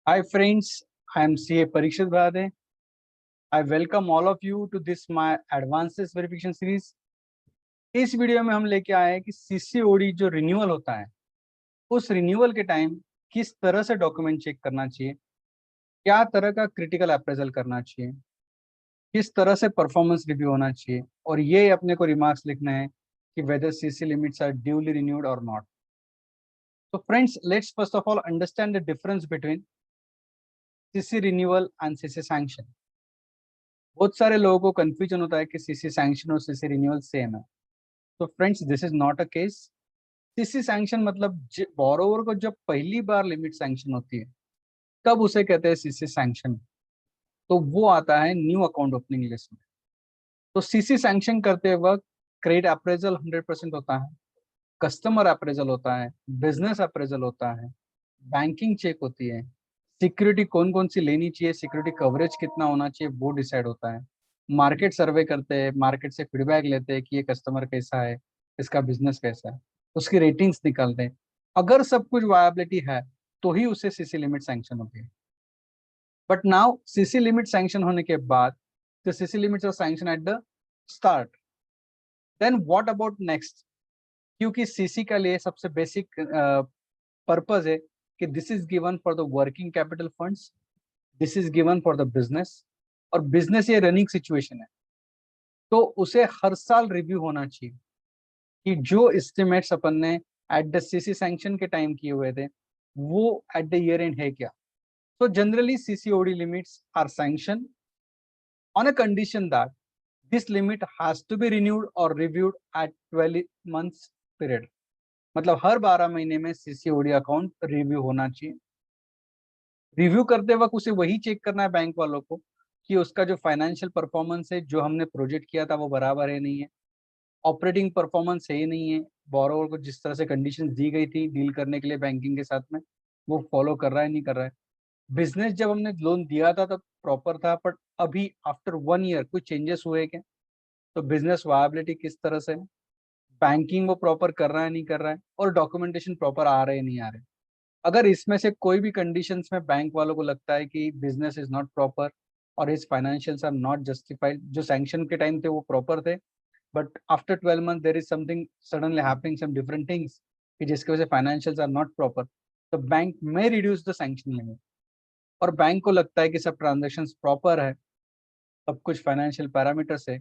Hi friends, I am CA Parikshit Bhade. I welcome all of you to this my advances verification series. इस video में हम लेके आए हैं कि सीसीओडी जो रिन्यूअल होता है उस रिन्यूअल के टाइम किस तरह से डॉक्यूमेंट चेक करना चाहिए, क्या तरह का क्रिटिकल अप्रेजल करना चाहिए, किस तरह से परफॉर्मेंस रिव्यू होना चाहिए और ये अपने को रिमार्क्स लिखना है कि whether CC limits are duly renewed और नॉट. तो friends, let's first of all understand the difference between CC renewal and CC sanction. बहुत सारे लोगों को कंफ्यूजन होता है कि सीसी सैंक्शन और सीसी रिन्यूअल सेम है. तो friends, this is not a case. CC sanction मतलब बोरोवर को जब पहली बार लिमिट सैंक्शन होती है तब उसे कहते हैं सीसी सैंक्शन. तो वो आता है न्यू अकाउंट ओपनिंग लिस्ट में. तो सीसी सैंक्शन करते वक्त क्रेडिट अप्रेजल 100% होता है, कस्टमर अप्रेजल होता है, बिजनेस अप्रेजल होता है, बैंकिंग चेक होती है, सिक्योरिटी कौन कौन सी लेनी चाहिए, सिक्योरिटी कवरेज कितना होना चाहिए वो डिसाइड होता है, मार्केट सर्वे करते हैं, मार्केट से फीडबैक लेते हैं कि ये कस्टमर कैसा है, इसका बिजनेस कैसा है, उसकी रेटिंग्स निकालते हैं. अगर सब कुछ वायबिलिटी है तो ही उसे सीसी लिमिट सैंक्शन होती है. But now CC limit sanction होने के बाद the CC limits are sanction at the start. Then what about next? क्योंकि सीसी का लिए सबसे बेसिक पर्पज है कि this is given for the working capital funds, this is given for the business, और बिजनेस ये रनिंग सिचुएशन है तो उसे हर साल रिव्यू होना चाहिए कि जो एस्टिमेट्स अपन ने एट द सीसी सैंक्शन के टाइम किए हुए थे वो एट द ईयर एंड है क्या. So generally CCOD limits are sanctioned on a condition that this limit has to be renewed or reviewed at 12 months period. मतलब हर 12 महीने में CCOD अकाउंट रिव्यू होना चाहिए. रिव्यू करते वक्त उसे वही चेक करना है बैंक वालों को कि उसका जो फाइनेंशियल परफॉर्मेंस है जो हमने प्रोजेक्ट किया था वो बराबर है नहीं है, ऑपरेटिंग परफॉर्मेंस है नहीं है, बोरोवर को जिस तरह से कंडीशन दी गई थी डील करने के लिए बैंकिंग के साथ में वो फॉलो कर रहा है नहीं कर रहा है. बिजनेस जब हमने लोन दिया था तब प्रॉपर था, बट अभी आफ्टर 1 ईयर कुछ चेंजेस हुए क्या, तो बिजनेस वायबिलिटी किस तरह से, बैंकिंग वो प्रॉपर कर रहा है नहीं कर रहा है, और डॉक्यूमेंटेशन प्रॉपर आ रहे नहीं आ रहे. अगर इसमें से कोई भी कंडीशंस में बैंक वालों को लगता है कि बिजनेस इज नॉट प्रॉपर और his financials are not justified, जो सैंक्शन के टाइम थे वो प्रॉपर थे but after 12 month there is something suddenly happening some different things कि जिसकी वजह से फाइनेंशियल्स आर नॉट प्रॉपर, तो bank may reduce the sanction limit. और बैंक को लगता है कि सब ट्रांजेक्शन्स प्रॉपर है, सब कुछ फाइनेंशियल पैरामीटर्स है,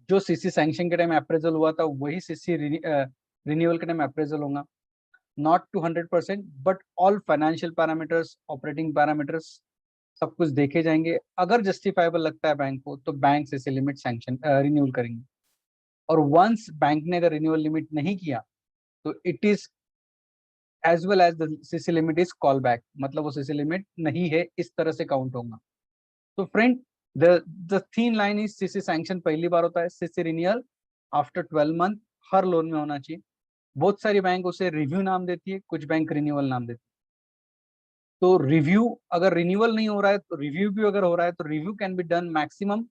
जो सीसी सैंक्शन के टाइम अप्रेजल हुआ था वही सीसी रिन्यूअल के टाइम अप्रेजल होगा. Not to 100% but all financial parameters, operating parameters सब कुछ देखे जाएंगे. अगर जस्टिफाइबल लगता है बैंक को तो bank CC limit sanction renewal करेंगे. और वंस बैंक ने अगर रिन्यूअल लिमिट नहीं किया तो it is as well as the CC limit is call back, मतलब वो सीसी लिमिट नहीं है इस तरह से काउंट होगा. तो friend, the thin line is CC sanction पहली बार होता है, सीसी रिन्यूअल आफ्टर 12 मंथ हर लोन में होना चाहिए. बहुत सारी बैंक उसे रिव्यू नाम देती है, कुछ बैंक रिन्यूअल नाम देती है. तो रिव्यू अगर रिन्यूअल नहीं हो रहा है तो रिव्यू भी अगर हो रहा है तो review can be done maximum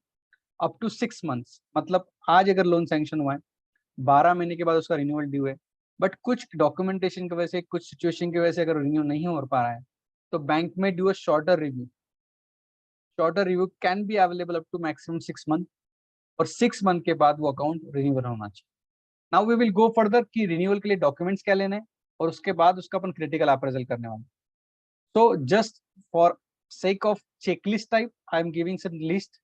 up to 6 months. मतलब आज अगर लोन सैंक्शन हुआ है 12 महीने के बाद उसका रिन्यूअल ड्यू है, बट कुछ डॉक्यूमेंटेशन की वजह से, कुछ सिचुएशन की वजह से अगर रिन्यू नहीं हो पा रहा है तो bank may do a shorter review. Shorter review can be available up to maximum 6 month, और 6 मंथ के बाद वो अकाउंट रिन्यूअल होना चाहिए. Now we will go further कि रिन्यूअल के लिए डॉक्यूमेंट्स क्या लेने हैं और उसके बाद उसका अपन क्रिटिकल अप्रेजल करने वाले. तो just for sake of checklist type I am giving some list.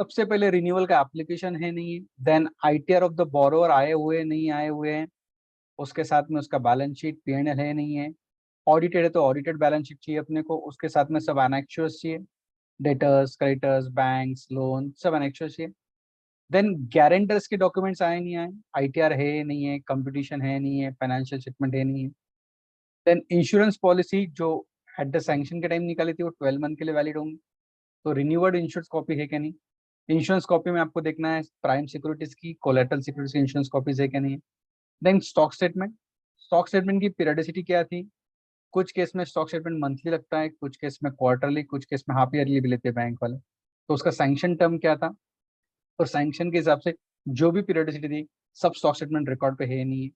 सबसे पहले रिन्यूअल का एप्लीकेशन है नहीं है, then ITR of the borrower आए हुए नहीं आए हुए हैं, उसके साथ में उसका बैलेंस शीट पीएनएल है नहीं है, ऑडिटेड है तो ऑडिटेड बैलेंस शीट चाहिए अपने को, उसके साथ में सब एनेक्चुअर्स चाहिए, डेटर्स, क्रेडिटर्स, बैंक्स, लोन, सब एनेक्चुअर्स चाहिए. देन गारंटर्स के डॉक्यूमेंट्स आए नहीं आए, आईटीआर है नहीं है, कंपटीशन है नहीं है, फाइनेंशियल स्टेटमेंट है नहीं है. देन इंश्योरेंस पॉलिसी जो एट द सैंक्शन के टाइम निकाली थी वो 12 मंथ के लिए वैलिड होंगी, तो रिन्यूअर्ड इंश्योरेंस कॉपी है क्या नहीं. इंश्योरेंस कॉपी में आपको देखना है प्राइम सिक्योरिटीज की, कोलेटरल सिक्योरिटीज की इंश्योरेंस कॉपीज है क्या नहीं है. Then stock statement, stock statement की पीरियडिसिटी क्या थी. कुछ केस में स्टॉक स्टेटमेंट मंथली लगता है, कुछ केस में क्वार्टरली, कुछ केस में हाफ ईयरली भी लेते हैं बैंक वाले. तो उसका सैंक्शन टर्म क्या था, और सैंक्शन के हिसाब से जो भी पीरियडिसिटी थी सब स्टॉक स्टेटमेंट रिकॉर्ड पे है नहीं है.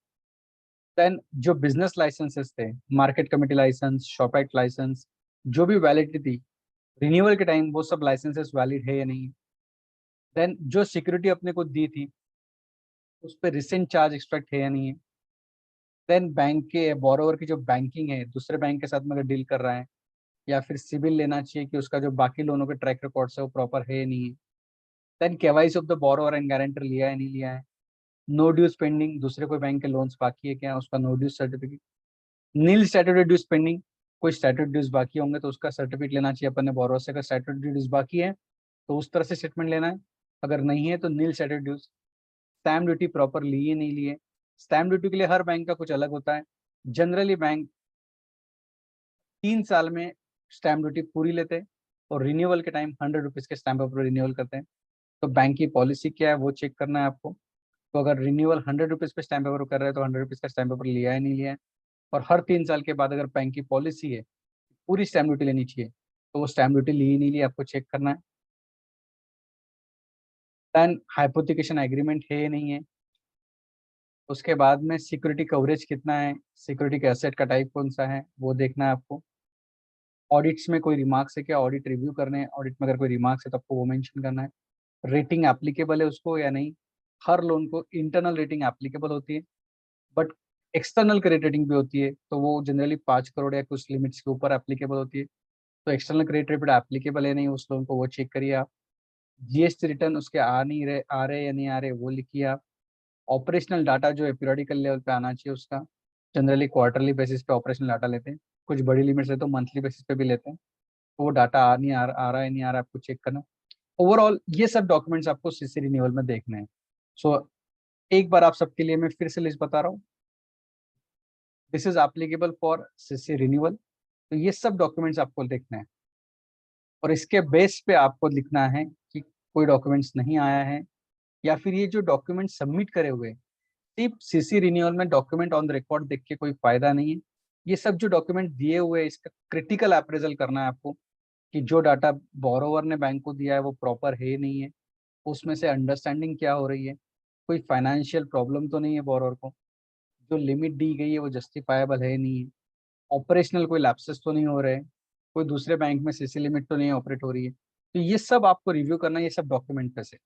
देन जो बिजनेस लाइसेंसेस थे, market committee licence, shop act licence, जो भी वैलिडिटी थी रिन्यूअल के टाइम, वो सब लाइसेंसेस वैलिड है या नहीं। देन जो सिक्योरिटी अपने को दी थी उस पर रिसेंट चार्ज एक्सपेक्ट है या नहीं है। देन बैंक के बोरोवर की जो बैंकिंग है दूसरे बैंक के साथ में अगर डील कर रहा है, या फिर सिविल लेना चाहिए कि उसका जो बाकी लोनों के ट्रैक रिकॉर्ड्स है वो प्रॉपर है या नहीं है। Then KYC of the borrower and guarantor लिया है नहीं लिया है। नो ड्यूज पेंडिंग, दूसरे कोई बैंक के लोन्स बाकी है क्या, उसका नो ड्यूज सर्टिफिकेट। नील स्टैट्यूटरी ड्यूज पेंडिंग, कोई स्टैट्यूटरी ड्यूज बाकी होंगे तो उसका सर्टिफिकेट लेना चाहिए अपन ने बोरोवर से। अगर स्टैट्यूटरी ड्यूज बाकी है तो उस तरह से स्टेटमेंट लेना है, अगर नहीं है तो nil statutory dues. Stamp duty proper लिए नहीं लिए। स्टैम्प ड्यूटी के लिए हर बैंक का कुछ अलग होता है। जनरली बैंक 3 साल में स्टैम्प ड्यूटी पूरी लेते हैं और रिन्यूअल के टाइम 100 रुपीज़ के स्टैम्प पेपर रिन्यूअल करते हैं। तो बैंक की पॉलिसी क्या है वो चेक करना है आपको। तो अगर रिन्यूअल 100 रुपीज़ पे स्टैम्प पेपर कर रहे हैं तो 100 रुपीज़ का स्टैम्प पेपर लिया है नहीं लिया है। और हर 3 साल के बाद अगर बैंक की पॉलिसी है पूरी स्टैम्प ड्यूटी लेनी चाहिए तो वो स्टैम्प ड्यूटी ली नहीं ली आपको चेक करना है। देन हाइपोथिकेशन एग्रीमेंट है या नहीं है। उसके बाद में सिक्योरिटी कवरेज कितना है, सिक्योरिटी के एसेट का टाइप कौन सा है वो देखना है आपको। ऑडिट्स में कोई रिमार्क्स है क्या, ऑडिट रिव्यू करने हैं, ऑडिट में अगर कोई रिमार्क्स है तो आपको वो मेंशन करना है। रेटिंग एप्लीकेबल है उसको या नहीं। हर लोन को इंटरनल रेटिंग एप्लीकेबल होती है, बट एक्सटर्नल क्रेडिट रेटिंग भी होती है, तो वो जनरली 5 करोड़ या कुछ लिमिट्स के ऊपर एप्लीकेबल होती है। तो एक्सटर्नल क्रेडिट रेटिंग एप्लीकेबल है नहीं उस लोन को वो चेक करिए आप। जीएसटी रिटर्न उसके आ रहे या नहीं आ रहे वो लिखिए आप। ऑपरेशनल डाटा जो है पीरियडिकल लेवल पे आना चाहिए उसका। जनरली क्वार्टरली बेसिस पे ऑपरेशनल डाटा लेते हैं, कुछ बड़ी लिमिट्स है तो मंथली बेसिस पे भी लेते हैं। तो वो डाटा आ रहा है नहीं आ रहा है आपको चेक करना। ओवरऑल ये सब डॉक्यूमेंट्स आपको सीसी रिन्यूअल में देखने हैं। सो एक बार आप सबके लिए मैं फिर से लिस्ट बता रहा हूँ। This is applicable for CC renewal. तो ये सब डॉक्यूमेंट्स आपको देखना है और इसके बेस पे आपको लिखना है कि कोई डॉक्यूमेंट्स नहीं आया है, या फिर ये जो डॉक्यूमेंट सबमिट करे हुए सिर्फ सीसी रिन्यूअल में डॉक्यूमेंट ऑन द रिकॉर्ड देख के कोई फायदा नहीं है। ये सब जो डॉक्यूमेंट दिए हुए हैं इसका क्रिटिकल अप्रेजल करना है आपको कि जो डाटा बोरोवर ने बैंक को दिया है वो प्रॉपर है नहीं है, उसमें से अंडरस्टैंडिंग क्या हो रही है, कोई फाइनेंशियल प्रॉब्लम तो नहीं है बोरोवर को, जो लिमिट दी गई है वो जस्टिफाएबल है नहीं है, ऑपरेशनल कोई लैप्सेस तो नहीं हो रहे, कोई दूसरे बैंक में सीसी लिमिट तो नहीं ऑपरेट हो रही है। तो ये सब आपको रिव्यू करना है ये सब डॉक्यूमेंट पे से।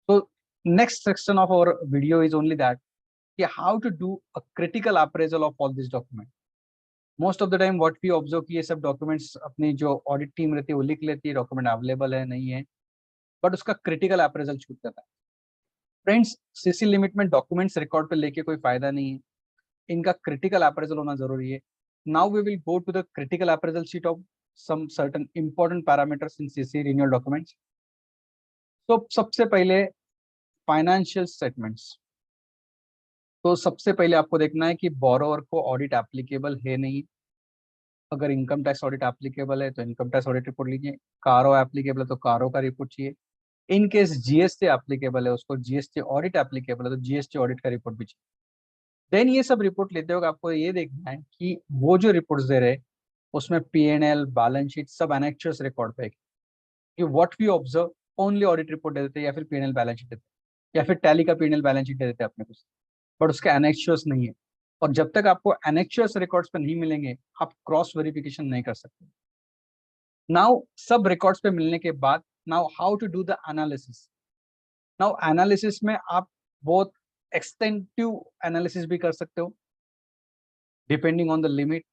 तो next section of our video is only that कि how to do a critical appraisal of all this document. Most of the time what we observe कि ये सब डॉक्यूमेंट्स अपनी जो ऑडिट टीम रहती है वो लिख लेती है डॉक्यूमेंट अवेलेबल है नहीं है, बट उसका क्रिटिकल अप्रेजल छूट जाता है। फ्रेंड्स सीसी लिमिट में डॉक्यूमेंट्स रिकॉर्ड पे लेके कोई फायदा नहीं है, इनका क्रिटिकल अप्रेजल होना जरूरी है। Now we will go to the critical appraisal sheet of some certain important parameters in CC renewal documents. तो सबसे पहले फाइनेंशियल स्टेटमेंट्स। तो सबसे पहले आपको देखना है कि बोरोवर को ऑडिट एप्लीकेबल है नहीं। अगर इनकम टैक्स ऑडिट एप्लीकेबल है तो इनकम टैक्स ऑडिट रिपोर्ट लीजिए, कारो एप्लीकेबल है तो कारो का रिपोर्ट चाहिए। इन केस जीएसटी एप्लीकेबल है उसको जीएसटी ऑडिट एप्लीकेबल है तो जीएसटी ऑडिट का रिपोर्ट भी चाहिए। देन ये सब रिपोर्ट लेते वक्त आपको ये देखना है कि वो जो रिपोर्ट्स दे रहे हैं उसमें पीएनएल बैलेंस शीट सब एनेक्चर्स रिकॉर्ड पे कि what we observe only audit report दे देते हैं या फिर पीएनएल बैलेंस शीट देते हैं या फिर टैली का पीएनएल बैलेंस शीट दे देते हैं अपने कुछ, बट उसके एनेक्चर्स नहीं है। और जब तक आपको एनेक्चर्स रिकॉर्ड्स पे नहीं मिलेंगे आप क्रॉस वेरिफिकेशन नहीं कर सकते। नाउ सब रिकॉर्ड्स पे मिलने के बाद now how to do the analysis. Now analysis में आप बहुत एक्सटेंसिव एनालिसिस भी कर सकते हो depending on the limit,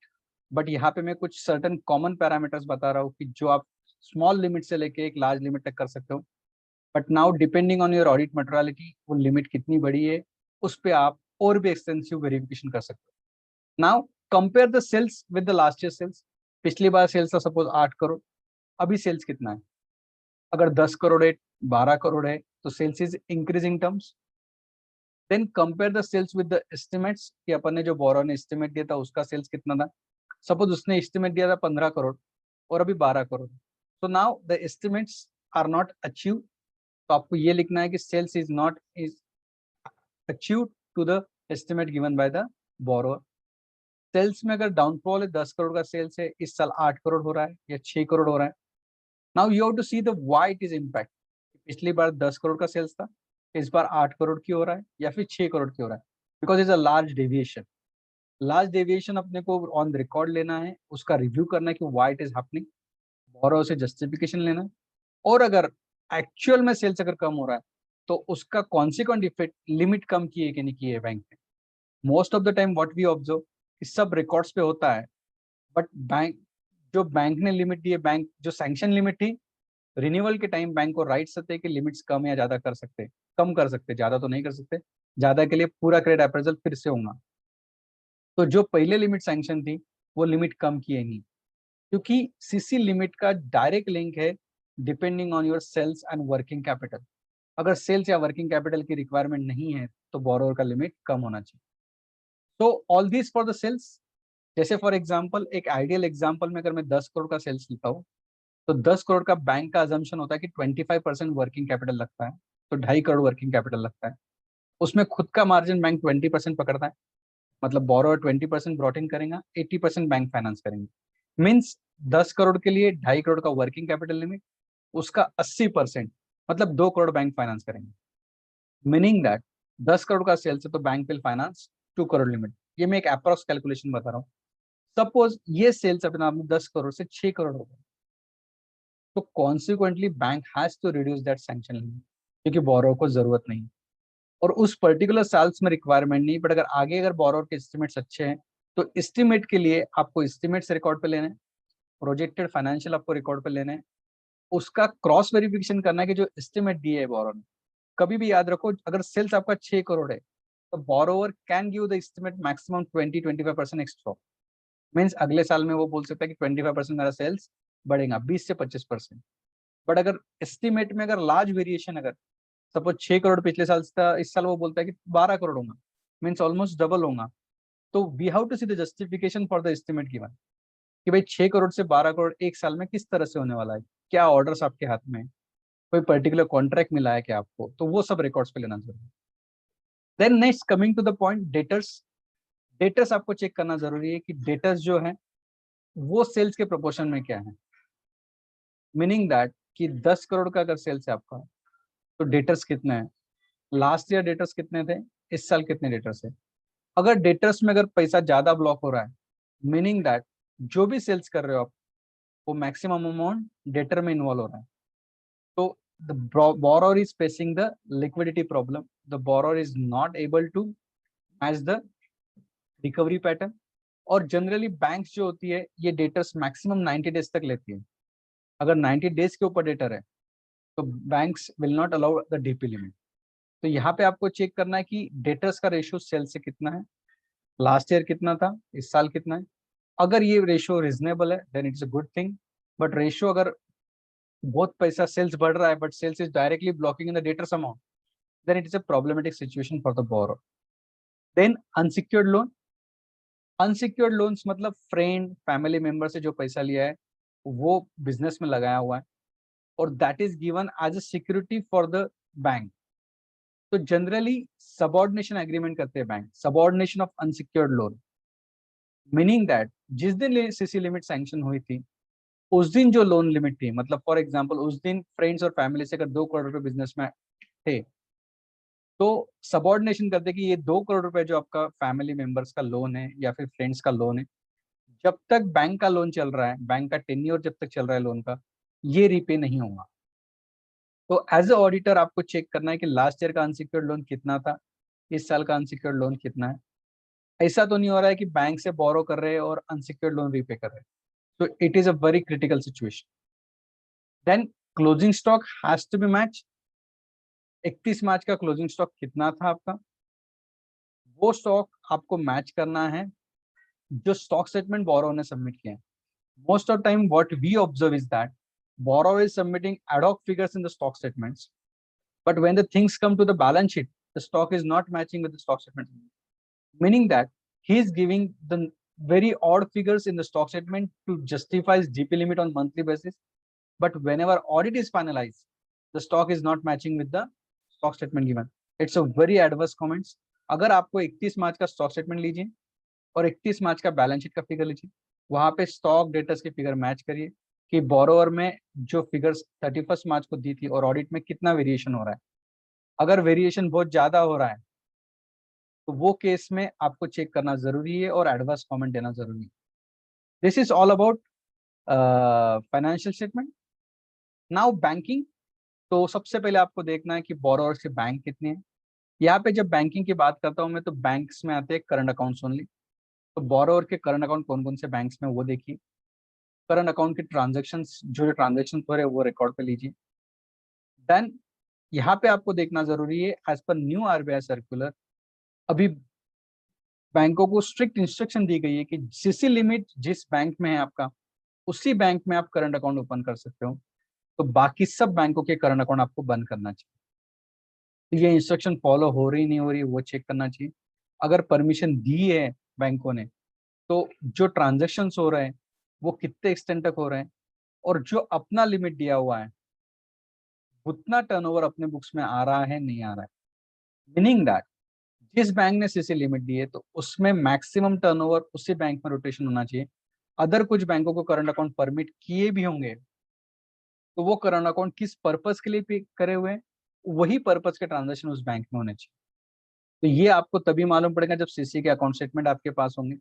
but यहाँ पे मैं कुछ सर्टन कॉमन पैरामीटर्स बता रहा हूँ कि जो आप स्मॉल लिमिट से लेके एक लार्ज लिमिट तक कर सकते हो। But now depending on your audit materiality वो लिमिट कितनी बड़ी है उस पर आप और भी एक्सटेंसिव वेरिफिकेशन कर सकते हो। Now compare the sales with the last year sales. पिछली बार सेल्स था सपोज 8 करोड़, अभी सेल्स कितना है। अगर 10 करोड़ है 12 करोड़ है तो sales is increasing terms. Then compare the sales with the estimates कि अपन ने जो बोरो ने एस्टिमेट दिया था उसका सेल्स कितना था। सपोज उसने एस्टिमेट दिया था 15 करोड़ और अभी 12 करोड़, तो now the estimates are not achieve. तो आपको ये लिखना है कि sales is not is achieve to the estimate given by the borrower. Sales में अगर डाउनफॉल है 10 करोड़ का सेल्स है इस साल 8 करोड़ हो रहा है या 6 करोड़ हो रहा है। Now you have to see the why it is impact. पिछली बार 10 करोड़ का सेल्स था इस बार 8 करोड़ की हो रहा है या फिर 6 करोड़ की हो रहा है, because is a large deviation. Large deviation अपने को ऑन रिकॉर्ड लेना है, उसका रिव्यू करना है कि व्हाई इट इज हैपनिंग, बोरो से जस्टिफिकेशन लेना है, और अगर एक्चुअल में सेल्स अगर कम हो रहा है तो उसका कॉन्सिक्वेंट इफेक्ट, लिमिट कम की है कि नहीं की है बैंक ने। Most of the time what we observe, इस सब रिकॉर्ड्स पे होता है, बट बैंक ने लिमिट दी है, बैंक जो सैंक्शन लिमिट थी, रिन्यूअल के टाइम बैंक को राइट्स थे कि लिमिट्स कम या ज्यादा कर सकते, कम कर सकते, ज्यादा तो नहीं कर सकते, ज्यादा के लिए पूरा क्रेडिट अप्रेजल फिर से होगा। तो जो पहले लिमिट सैंक्शन थी वो लिमिट कम की है नहीं, क्योंकि सीसी लिमिट का डायरेक्ट लिंक है depending on your sales and working capital. अगर सेल्स या वर्किंग कैपिटल की रिक्वायरमेंट नहीं है तो बोरोवर का लिमिट कम होना चाहिए। तो all this for the sales. जैसे फॉर एग्जांपल, एक आइडियल एग्जांपल में अगर मैं 10 करोड़ का सेल्स लेता हूँ, तो 10 करोड़ का बैंक का अजम्पशन होता है कि 25% वर्किंग कैपिटल लगता है, तो 2.5 करोड़ वर्किंग कैपिटल लगता है। उसमें खुद का मार्जिन बैंक 20% पकड़ता है, मतलब बोरोवर 20% ब्रॉट इन करेगा, 80% बैंक फाइनेंस करेंगे। मीन्स 10 करोड़ के लिए 2.5 करोड़ का वर्किंग कैपिटल लिमिट, उसका 80% मतलब 2 करोड़ बैंक फाइनेंस करेंगे। मीनिंग दैट 10 करोड़ का सेल्स है तो bank will finance 2 crore limit. ये मैं एक अप्रॉक्स कैलकुलेशन बता रहा हूँ। सपोज ये सेल्स अपने आप में 10 करोड़ से 6 करोड़ हो गए, तो consequently bank has to reduce that sanction limit, क्योंकि बोरो को जरूरत नहीं, और उस पर्टिकुलर साल्स में रिक्वायरमेंट नहीं, बट अगर आगे अगर बोरोवर के एस्टिमेट्स अच्छे हैं तो एस्टिमेट के लिए आपको एस्टिमेट्स रिकॉर्ड पे लेने हैं, प्रोजेक्टेड फाइनेंशियल आपको रिकॉर्ड पे लेने हैं, उसका क्रॉस वेरिफिकेशन करना है कि जो एस्टिमेट दिए है बोरोवर ने। कभी भी याद रखो, अगर सेल्स आपका 6 करोड़ है तो borrower can give the estimate maximum 20-25% extra. Means अगले साल में वो बोल सकता है कि 25% मेरा सेल्स बढ़ेगा, 20 से 25%। बट अगर एस्टिमेट में अगर लार्ज वेरिएशन, अगर सपोज 6 करोड़ पिछले साल था, इस साल वो बोलता है कि 12 करोड़ होगा, मीन्स ऑलमोस्ट डबल होगा, तो we have to see the justification for the estimate given, कि भाई 6 करोड़ से 12 करोड़ एक साल में किस तरह से होने वाला है, क्या ऑर्डर्स आपके हाथ में है, कोई पर्टिकुलर कॉन्ट्रैक्ट मिला है क्या आपको, तो वो सब रिकॉर्ड्स पे लेना जरूरी है। Then next coming to the point, debtors. Debtors आपको चेक करना जरूरी है कि डेटर्स जो है वो सेल्स के प्रोपोर्शन में क्या है। मीनिंग दैट कि 10 करोड़ का अगर सेल्स है आपका, तो डेटर्स कितने हैं, लास्ट ईयर डेटर्स कितने थे, इस साल कितने डेटर्स है। अगर डेटर्स में अगर पैसा ज्यादा ब्लॉक हो रहा है, मीनिंग दैट जो भी सेल्स कर रहे हो आप, वो मैक्सिमम अमाउंट डेटर में इन्वॉल्व हो रहा है, तो the borrower is facing the liquidity problem, the borrower is not able to match the recovery pattern। और जनरली बैंक्स जो होती है ये डेटर्स मैक्सिमम 90 डेज तक लेती है। अगर 90 डेज के ऊपर डेटर है तो banks will not allow the DP limit. तो यहाँ पे आपको चेक करना है कि डेटर्स का रेशियो सेल से कितना है, लास्ट ईयर कितना था, इस साल कितना है। अगर ये रेशियो रिजनेबल है then it's a good thing, but ratio अगर बहुत पैसा सेल्स बढ़ रहा है but sales is directly blocking in the debtors amount, then it is a problematic situation for the borrower। Then unsecured loan। Unsecured loans मतलब friend family member से जो पैसा लिया है वो बिजनेस में लगाया हुआ है, और that is given as a security for the bank. तो जनरली सबऑर्डिनेशन एग्रीमेंट करते हैं bank, subordination of unsecured loan. Meaning that जिस दिन सीसी लिमिट सैंक्शन हुई थी उस दिन जो लोन लिमिट थी, मतलब फॉर एग्जांपल उस दिन फ्रेंड्स और फैमिली से अगर 2 करोड़ रुपए बिजनेस में थे, तो सबऑर्डिनेशन करते कि ये 2 करोड़ रुपए जो आपका फैमिली मेंबर्स का लोन है या फिर फ्रेंड्स का लोन है, जब तक बैंक का लोन चल रहा है, बैंक का टेन्योर जब तक चल रहा है लोन का, ये रीपे नहीं होगा। तो एज ए ऑडिटर आपको चेक करना है कि लास्ट ईयर का अनसिक्योर्ड लोन कितना था, इस साल का अनसिक्योर्ड लोन कितना है। ऐसा तो नहीं हो रहा है कि बैंक से बोरो कर रहे हैं और अनसिक्योर्ड लोन रीपे कर रहे हैं, तो it is a very critical situation. Then closing stock has to be match. 31 March का क्लोजिंग स्टॉक कितना था आपका, वो स्टॉक आपको मैच करना है जो स्टॉक स्टेटमेंट बोरो ने सबमिट किया है। Most of time what we observe is that borrower is submitting ad hoc figures in the stock statements, but when the things come to the balance sheet, the stock is not matching with the stock statement, meaning that he is giving the very odd figures in the stock statement to justify his GP limit on monthly basis, but whenever audit is finalized the stock is not matching with the stock statement given। It's a very adverse comments। अगर आपको 31 March का stock statement लीजिए और 31 March का balance sheet का figure लीजिए, वहां पे स्टॉक डेटर्स की फिगर मैच करिए कि बोरोवर में जो फिगर्स 31 मार्च को दी थी और ऑडिट में कितना वेरिएशन हो रहा है। अगर वेरिएशन बहुत ज्यादा हो रहा है तो वो केस में आपको चेक करना जरूरी है और एडवर्स कमेंट देना जरूरी है। This is all about financial statement. Now banking, तो सबसे पहले आपको देखना है कि बोरोअर्स के बैंक कितने हैं। यहाँ पे जब बैंकिंग की बात करता हूँ मैं, तो बैंक्स में आते हैं करंट अकाउंट्स ओनली। तो बोरोअर के करंट अकाउंट कौन कौन से बैंक्स में, वो देखिए। करंट अकाउंट के ट्रांजेक्शन्स, जो ट्रांजेक्शन हो रहे हैं वो रिकॉर्ड पे लीजिए। देन यहाँ पे आपको देखना जरूरी है, as per new RBI circular, अभी बैंकों को स्ट्रिक्ट इंस्ट्रक्शन दी गई है कि सीसी लिमिट जिस बैंक में है आपका, उसी बैंक में आप करंट अकाउंट ओपन कर सकते हो। तो बाकी सब बैंकों के करंट अकाउंट आपको बंद करना चाहिए। तो ये इंस्ट्रक्शन फॉलो हो रही नहीं हो रही वो चेक करना चाहिए। अगर परमिशन दी है बैंकों ने, तो जो ट्रांजेक्शन हो रहे हैं वो कितने एक्सटेंड तक हो रहे हैं, और जो अपना लिमिट दिया हुआ है उतना टर्नओवर अपने बुक्स में आ रहा है नहीं आ रहा है। मीनिंग दैट जिस बैंक ने सीसी लिमिट दी है तो उसमें मैक्सिमम टर्नओवर उसी बैंक में रोटेशन होना चाहिए। अदर कुछ बैंकों को करंट अकाउंट परमिट किए भी होंगे, तो वो करंट अकाउंट किस पर्पस के लिए पे करे हुए हैं, वही पर्पस के ट्रांजेक्शन उस बैंक में होने चाहिए। तो ये आपको तभी मालूम पड़ेगा जब सीसी के अकाउंट स्टेटमेंट आपके पास होंगे,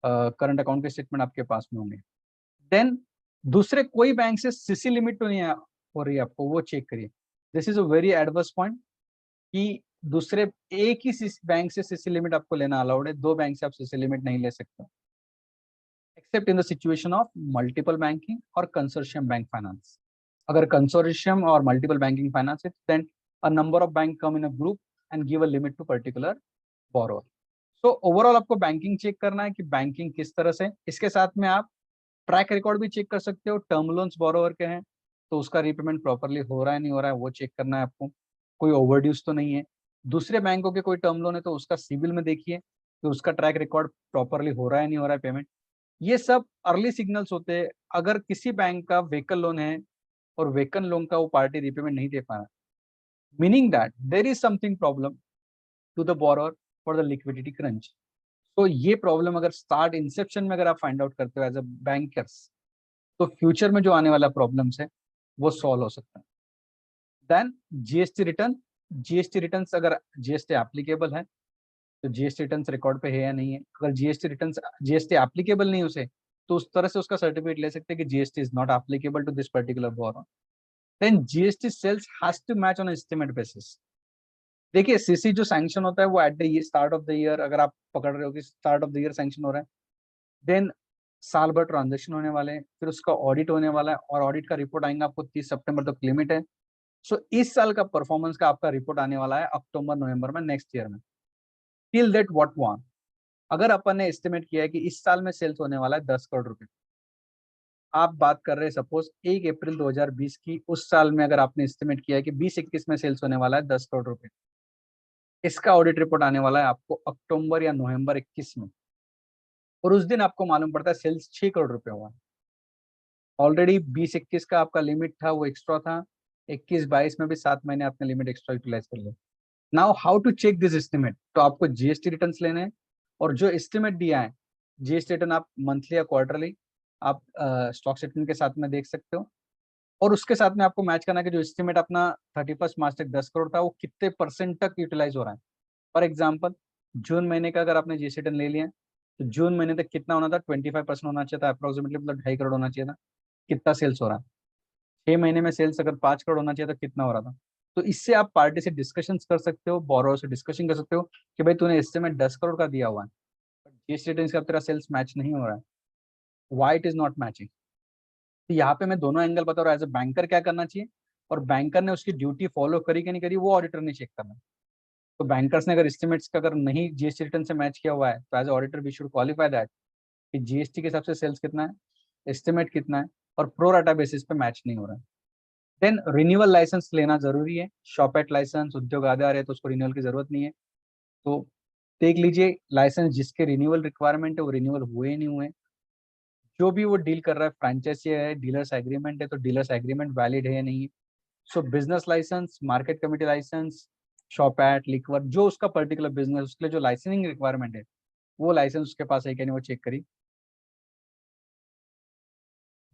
करंट अकाउंट के स्टेटमेंट आपके पास में होंगे। देन दूसरे कोई बैंक से सीसी लिमिट तो नहीं हो रही है आपको, वो चेक करिए। This is a very adverse point कि दूसरे एक ही बैंक से सीसी लिमिट आपको लेना अलाउड है, दो बैंक से आप सीसी लिमिट नहीं ले सकते, except in the situation of multiple banking और कंसोर्शियम बैंक फाइनेंस। अगर कंसोर्शियम और मल्टीपल बैंकिंग फाइनेंस है, then a number of bank come in a group and give a limit to particular borrower. तो overall आपको banking check करना है कि banking किस तरह से, इसके साथ में आप ट्रैक रिकॉर्ड भी चेक कर सकते हो। टर्म लोन्स बोरोवर के हैं तो उसका रीपेमेंट प्रॉपरली हो रहा है नहीं हो रहा है वो चेक करना है आपको, कोई ओवरड्यूज तो नहीं है। दूसरे बैंकों के कोई टर्म लोन है तो उसका सिबिल में देखिए कि उसका ट्रैक रिकॉर्ड प्रॉपरली हो रहा है नहीं हो रहा है पेमेंट। ये सब अर्ली सिग्नल्स होते हैं। अगर किसी बैंक का व्हीकल लोन है और व्हीकल लोन का वो पार्टी रीपेमेंट नहीं दे पा रहा, meaning that there is something problem to the borrower for the liquidity crunch. तो ये प्रॉब्लम अगर स्टार्ट इंसेप्शन में अगर आप फाइंड आउट करते हो एज अ बैंकर्स, तो फ्यूचर में जो आने वाला प्रॉब्लम्स है वो सॉल्व हो सकता है। Then GST return, GST return अगर जीएसटी एप्लीकेबल है तो जीएसटी रिटर्न रिकॉर्ड पे है या नहीं है। अगर जीएसटी रिटर्न जीएसटी एप्लीकेबल नहीं उसे, तो उस तरह से उसका सर्टिफिकेट ले सकते हैं कि GST is not applicable to this particular borrow. Then GST sales has to match on estimate basis. देखिए सीसी जो सैंक्शन होता है वो at the start of the year, अगर आप पकड़ रहे हो कि start of the year sanction हो रहा है, देन साल भर ट्रांजेक्शन होने वाले हैं, फिर उसका ऑडिट होने वाला है और ऑडिट का रिपोर्ट आएंगे आपको 30 सितंबर तक लिमिट है। सो इस साल का परफॉर्मेंस का आपका रिपोर्ट आने वाला है अक्टूबर नवंबर में नेक्स्ट ईयर में। टिल दैट व्हाट वांट, अगर अपन ने एस्टिमेट किया है कि इस साल में सेल्स होने वाला है 10 करोड़ रुपए, आप बात कर रहे हैं सपोज 1 अप्रैल 2020 की, उस साल में अगर आपने एस्टिमेट किया है कि 2021 में सेल्स होने वाला है 10 करोड़ रुपए, इसका ऑडिट रिपोर्ट आने वाला है आपको अक्टूबर या नवंबर 21 में, और उस दिन आपको मालूम पड़ता है सेल्स 6 करोड़ रुपए हुआ। ऑलरेडी 2021 का आपका लिमिट था वो एक्स्ट्रा था, 21-22 में भी 7 महीने आपने लिमिट एक्स्ट्रा यूटिलाइज कर लिया। Now how to check this estimate, तो आपको जीएसटी रिटर्न लेने हैं, और जो एस्टिमेट दिया है जीएसटी रिटर्न आप मंथली या क्वार्टरली आप स्टॉक स्टेटमेंट के साथ में देख सकते हो, और उसके साथ में आपको मैच करना है कि जो एस्टिमेट अपना 31 मार्च तक 10 करोड़ था वो कितने परसेंट तक यूटिलाइज हो रहा है। फॉर एग्जाम्पल जून महीने का अगर आपने जीएसटी रिटर्न ले लिया तो जून महीने तक कितना होना था, 25% होना चाहिए था अप्रोक्सीमेटली, मतलब 2.5 करोड़ होना चाहिए था। कितना सेल्स हो रहा है, 6 महीने में सेल्स अगर 5 करोड़ होना चाहिए तो कितना हो रहा था। तो इससे आप पार्टी से डिस्कशन कर सकते हो, बोरोअर से डिस्कशन कर सकते हो कि भाई तूने एस्टिमेट 10 करोड़ का दिया हुआ है, जीएसटी रिटर्न का तेरा सेल्स मैच नहीं हो रहा है, why it is not matching. तो यहाँ पे मैं दोनों एंगल बता रहा हूँ, एज अ बैंकर क्या करना चाहिए, और बैंकर ने उसकी ड्यूटी फॉलो करी कि नहीं करी वो ऑडिटर ने चेक करना है। तो बैंकर्स ने अगर एस्टिमेट्स का अगर नहीं जीएसटी रिटर्न से मैच किया हुआ है, तो as auditor we should qualify that कि जीएसटी के हिसाब से सेल्स कितना है, एस्टिमेट कितना है, और प्रो राटा बेसिस पे मैच नहीं हो रहा है। देन रिन्यूअल लाइसेंस लेना जरूरी है। शॉपेट लाइसेंस, उद्योग आधार है तो उसको रिन्यूअल की जरूरत नहीं है। तो देख लीजिए लाइसेंस जिसके रिन्यूअल रिक्वायरमेंट है वो रिन्यूअल हुए नहीं हुए। जो भी वो डील कर रहा है फ्रेंचाइजी है, डीलर्स एग्रीमेंट है, तो डीलर्स एग्रीमेंट वैलिड है या नहीं है। So business license, market committee license, शॉपेट, लिक्वर, जो उसका पर्टिकुलर बिजनेस उसके लिए जो लाइसेंसिंग रिक्वायरमेंट है वो लाइसेंस उसके पास है क्या नहीं वो चेक करी।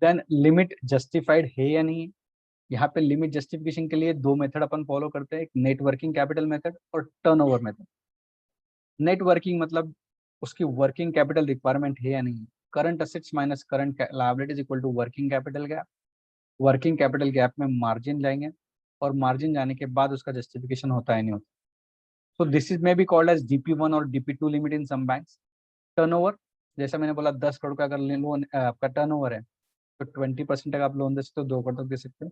देन लिमिट जस्टिफाइड है या नहीं है। यहाँ पे लिमिट जस्टिफिकेशन के लिए दो मेथड अपन फॉलो करते हैं, एक नेटवर्किंग कैपिटल मेथड और टर्नओवर मेथड। नेट वर्किंग मतलब उसकी वर्किंग कैपिटल रिक्वायरमेंट है या नहीं। Current assets minus current liabilities equal to working capital gap. Working capital gap में मार्जिन जाएंगे और मार्जिन जाने के बाद उसका जस्टिफिकेशन होता है नहीं होता। So this is may be called as DP1 और DP2 limit in some banks. Turnover, जैसा मैंने बोला 10 करोड़ का अगर लोन आपका टर्नओवर है तो 20% तक आप लोन दे सकते हो, 2 करोड़ तक दे सकते हो।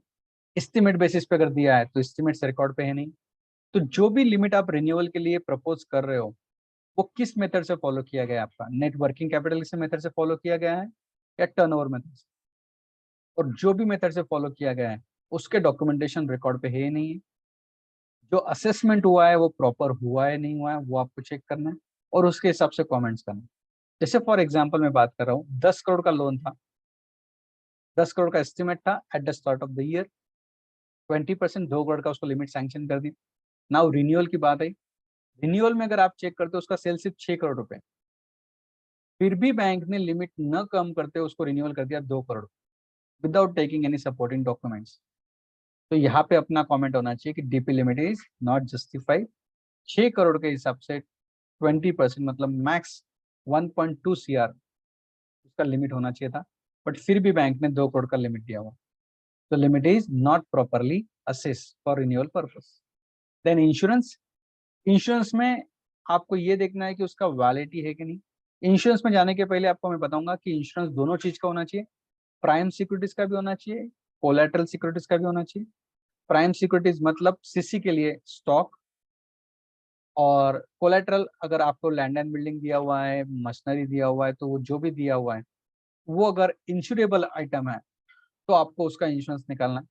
एस्टिमेट बेसिस पे अगर दिया है तो एस्टिमेट रिकॉर्ड पे है नहीं। तो जो भी लिमिट आप रिन्यूअल के लिए प्रपोज कर रहे हो वो किस मेथड से फॉलो किया गया है, आपका नेट वर्किंग कैपिटल से मेथड से फॉलो किया गया है या टर्नओवर मेथड से। और जो भी मेथड से फॉलो किया गया है उसके डॉक्यूमेंटेशन रिकॉर्ड पे है ही नहीं है। जो असेसमेंट हुआ है वो प्रॉपर हुआ है नहीं हुआ है वो आपको चेक करना है और उसके हिसाब से कमेंट्स करना है। जैसे फॉर एग्जांपल मैं बात कर रहा हूँ, 10 करोड़ का लोन था, 10 करोड़ का एस्टिमेट था eight the start of the year. 20%, 2 crore का उसको लिमिट सैंक्शन कर दी। नाउ रिन्यूअल की बात आई। रिन्यूअल में अगर आप चेक करते हो उसका सेल सिर्फ 6 करोड़ रुपए, फिर भी बैंक ने लिमिट न कम करते उसको रिन्यूअल कर दिया 2 crore without taking any supporting documents. तो यहाँ पे अपना कमेंट होना चाहिए कि DP limit is not justified. 6 crore के हिसाब से 20% मतलब मैक्स 1.2 CR उसका लिमिट होना चाहिए था, बट फिर भी बैंक ने 2 करोड़ का लिमिट दिया हुआ। तो limit is not properly assess for renewal purpose. Then insurance. Insurance में आपको ये देखना है कि उसका वैलिडिटी है कि नहीं। इंश्योरेंस में जाने के पहले आपको मैं बताऊंगा कि इंश्योरेंस दोनों चीज का होना चाहिए। प्राइम सिक्योरिटीज का भी होना चाहिए, कोलेटरल सिक्योरिटीज का भी होना चाहिए। प्राइम सिक्योरिटीज मतलब सीसी के लिए स्टॉक, और कोलेटरल अगर आपको लैंड एंड बिल्डिंग दिया हुआ है, मशीनरी दिया हुआ है, तो वो जो भी दिया हुआ है वो अगर इंश्योरेबल आइटम है तो आपको उसका इंश्योरेंस निकालना है।